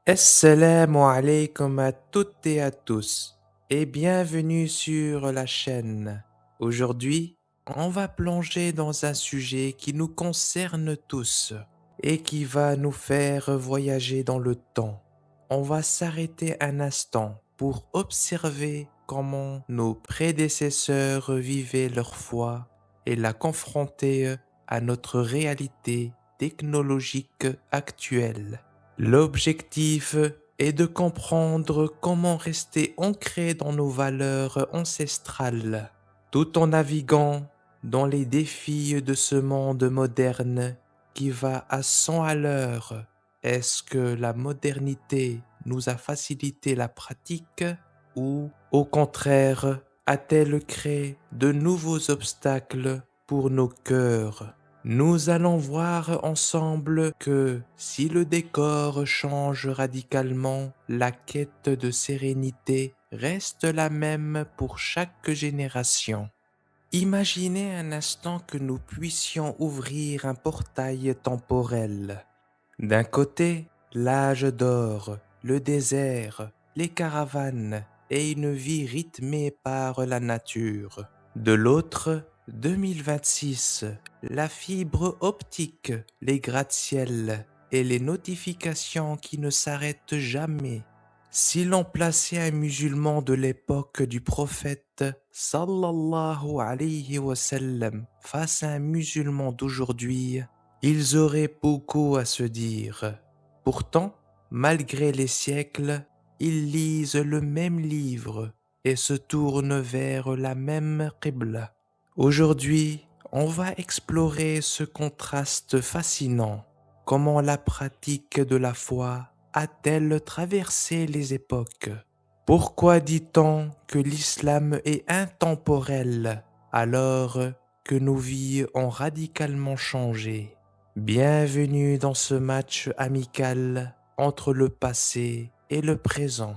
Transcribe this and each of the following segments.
Assalamu alaikum à toutes et à tous et bienvenue sur la chaîne. Aujourd'hui, on va plonger dans un sujet qui nous concerne tous et qui va nous faire voyager dans le temps. On va s'arrêter un instant pour observer comment nos prédécesseurs vivaient leur foi et la confronter à notre réalité technologique actuelle. L'objectif est de comprendre comment rester ancré dans nos valeurs ancestrales, tout en naviguant dans les défis de ce monde moderne qui va à 100 à l'heure. Est-ce que la modernité nous a facilité la pratique ou, au contraire, a-t-elle créé de nouveaux obstacles pour nos cœurs? Nous allons voir ensemble que si le décor change radicalement, la quête de sérénité reste la même pour chaque génération. Imaginez un instant que nous puissions ouvrir un portail temporel. D'un côté, l'âge d'or, le désert, les caravanes et une vie rythmée par la nature. De l'autre, 2026, la fibre optique, les gratte-ciel et les notifications qui ne s'arrêtent jamais. Si l'on plaçait un musulman de l'époque du prophète sallallahu alayhi wa sallam face à un musulman d'aujourd'hui, ils auraient beaucoup à se dire. Pourtant, malgré les siècles, ils lisent le même livre et se tournent vers la même qibla. Aujourd'hui, on va explorer ce contraste fascinant. Comment la pratique de la foi a-t-elle traversé les époques? Pourquoi dit-on que l'islam est intemporel alors que nos vies ont radicalement changé? Bienvenue dans ce match amical entre le passé et le présent.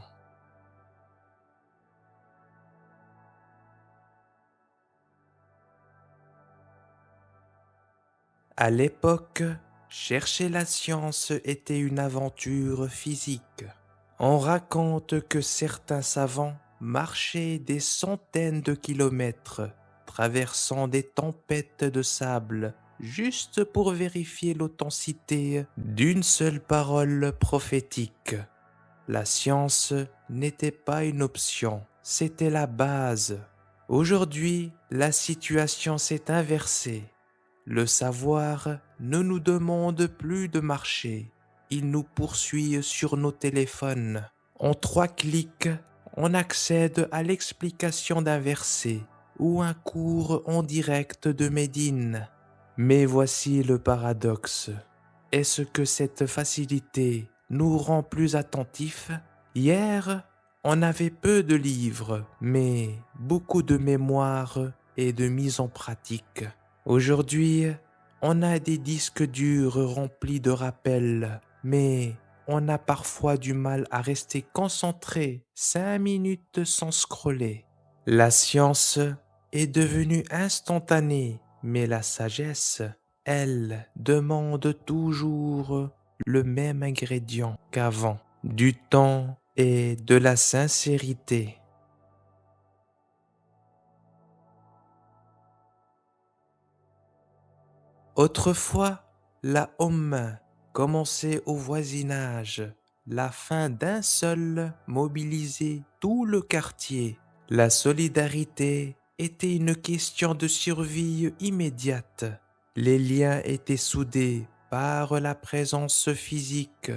À l'époque, chercher la science était une aventure physique. On raconte que certains savants marchaient des centaines de kilomètres, traversant des tempêtes de sable, juste pour vérifier l'authenticité d'une seule parole prophétique. La science n'était pas une option, c'était la base. Aujourd'hui, la situation s'est inversée. Le savoir ne nous demande plus de marcher, il nous poursuit sur nos téléphones. En 3 clics, on accède à l'explication d'un verset ou un cours en direct de Médine. Mais voici le paradoxe. Est-ce que cette facilité nous rend plus attentifs? Hier, on avait peu de livres, mais beaucoup de mémoire et de mise en pratique. Aujourd'hui, on a des disques durs remplis de rappels, mais on a parfois du mal à rester concentré 5 minutes sans scroller. La science est devenue instantanée, mais la sagesse, elle, demande toujours le même ingrédient qu'avant, du temps et de la sincérité. Autrefois, la Ummah commençait au voisinage. La fin d'un seul mobilisait tout le quartier. La solidarité était une question de survie immédiate. Les liens étaient soudés par la présence physique,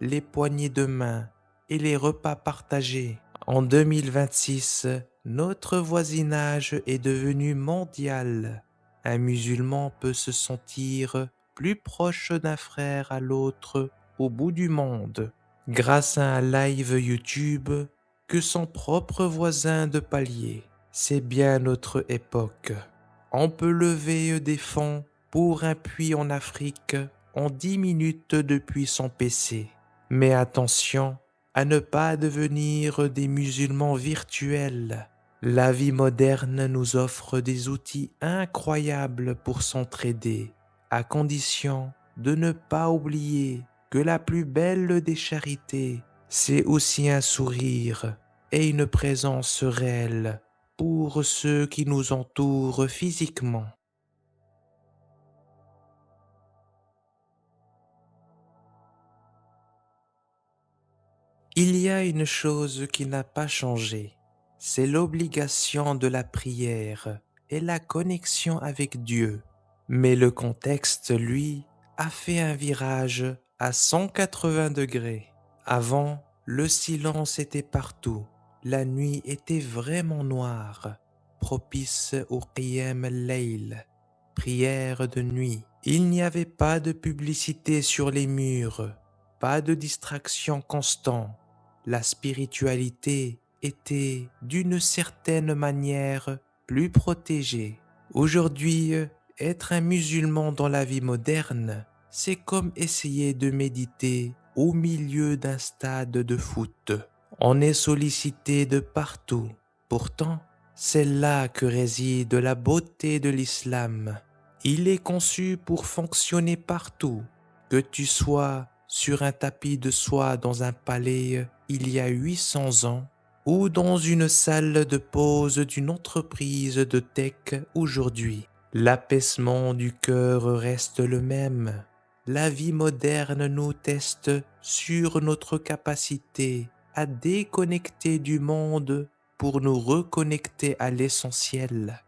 les poignées de main et les repas partagés. En 2026, notre voisinage est devenu mondial. Un musulman peut se sentir plus proche d'un frère à l'autre au bout du monde, grâce à un live YouTube, que son propre voisin de palier. C'est bien notre époque. On peut lever des fonds pour un puits en Afrique en 10 minutes depuis son PC. Mais attention à ne pas devenir des musulmans virtuels. La vie moderne nous offre des outils incroyables pour s'entraider, à condition de ne pas oublier que la plus belle des charités, c'est aussi un sourire et une présence réelle pour ceux qui nous entourent physiquement. Il y a une chose qui n'a pas changé, c'est l'obligation de la prière et la connexion avec Dieu. Mais le contexte, lui, a fait un virage à 180 degrés. Avant, le silence était partout. La nuit était vraiment noire, propice au qiyam al-layl, prière de nuit. Il n'y avait pas de publicité sur les murs, pas de distraction constante. La spiritualité était d'une certaine manière plus protégée. Aujourd'hui, être un musulman dans la vie moderne, c'est comme essayer de méditer au milieu d'un stade de foot. On est sollicité de partout. Pourtant, c'est là que réside la beauté de l'islam. Il est conçu pour fonctionner partout, que tu sois sur un tapis de soie dans un palais il y a 800 ans ou dans une salle de pause d'une entreprise de tech aujourd'hui. L'apaisement du cœur reste le même. La vie moderne nous teste sur notre capacité à déconnecter du monde pour nous reconnecter à l'essentiel.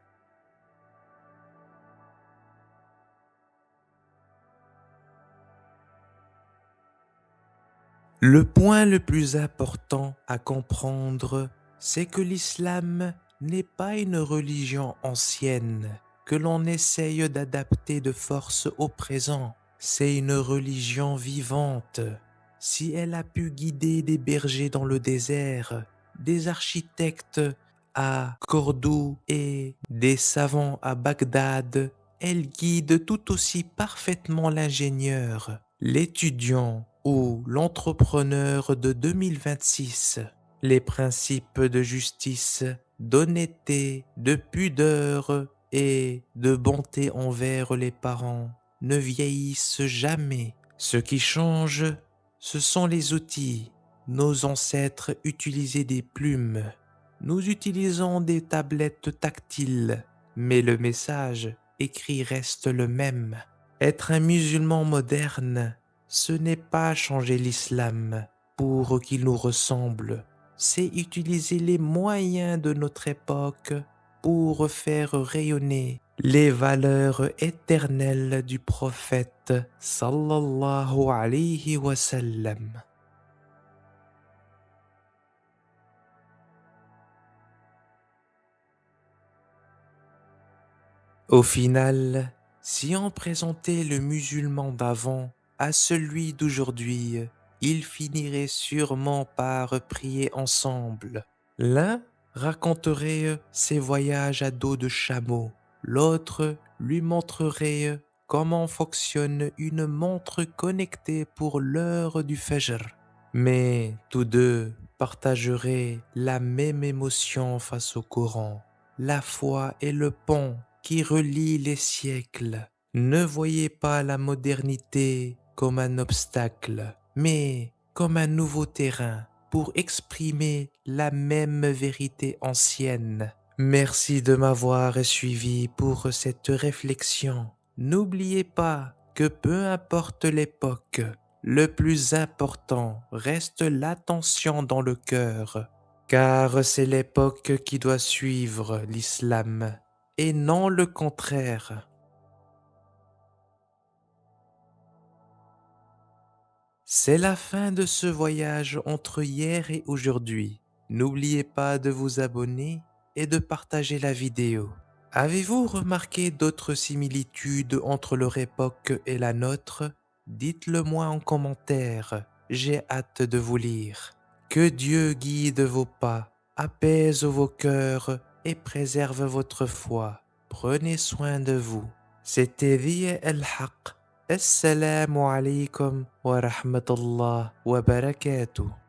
Le point le plus important à comprendre, c'est que l'islam n'est pas une religion ancienne que l'on essaye d'adapter de force au présent. C'est une religion vivante. Si elle a pu guider des bergers dans le désert, des architectes à Cordoue et des savants à Bagdad, elle guide tout aussi parfaitement l'ingénieur, l'étudiant ou l'entrepreneur de 2026. Les principes de justice, d'honnêteté, de pudeur et de bonté envers les parents ne vieillissent jamais. Ce qui change, ce sont les outils. Nos ancêtres utilisaient des plumes. Nous utilisons des tablettes tactiles, mais le message écrit reste le même. Être un musulman moderne, ce n'est pas changer l'islam pour qu'il nous ressemble, c'est utiliser les moyens de notre époque pour faire rayonner les valeurs éternelles du prophète sallallahu alayhi wa sallam. Au final, si on présentait le musulman d'avant à celui d'aujourd'hui, ils finiraient sûrement par prier ensemble. L'un raconterait ses voyages à dos de chameau, l'autre lui montrerait comment fonctionne une montre connectée pour l'heure du Fajr. Mais tous deux partageraient la même émotion face au Coran. La foi est le pont qui relie les siècles. Ne voyez pas la modernité comme un obstacle, mais comme un nouveau terrain pour exprimer la même vérité ancienne. Merci de m'avoir suivi pour cette réflexion. N'oubliez pas que peu importe l'époque, le plus important reste l'attention dans le cœur, car c'est l'époque qui doit suivre l'islam et non le contraire. C'est la fin de ce voyage entre hier et aujourd'hui. N'oubliez pas de vous abonner et de partager la vidéo. Avez-vous remarqué d'autres similitudes entre leur époque et la nôtre? Dites-le moi en commentaire, j'ai hâte de vous lire. Que Dieu guide vos pas, apaise vos cœurs et préserve votre foi. Prenez soin de vous. C'était Dhiya El-Haq. Assalamu alaikum wa rahmatullah wa barakatuh.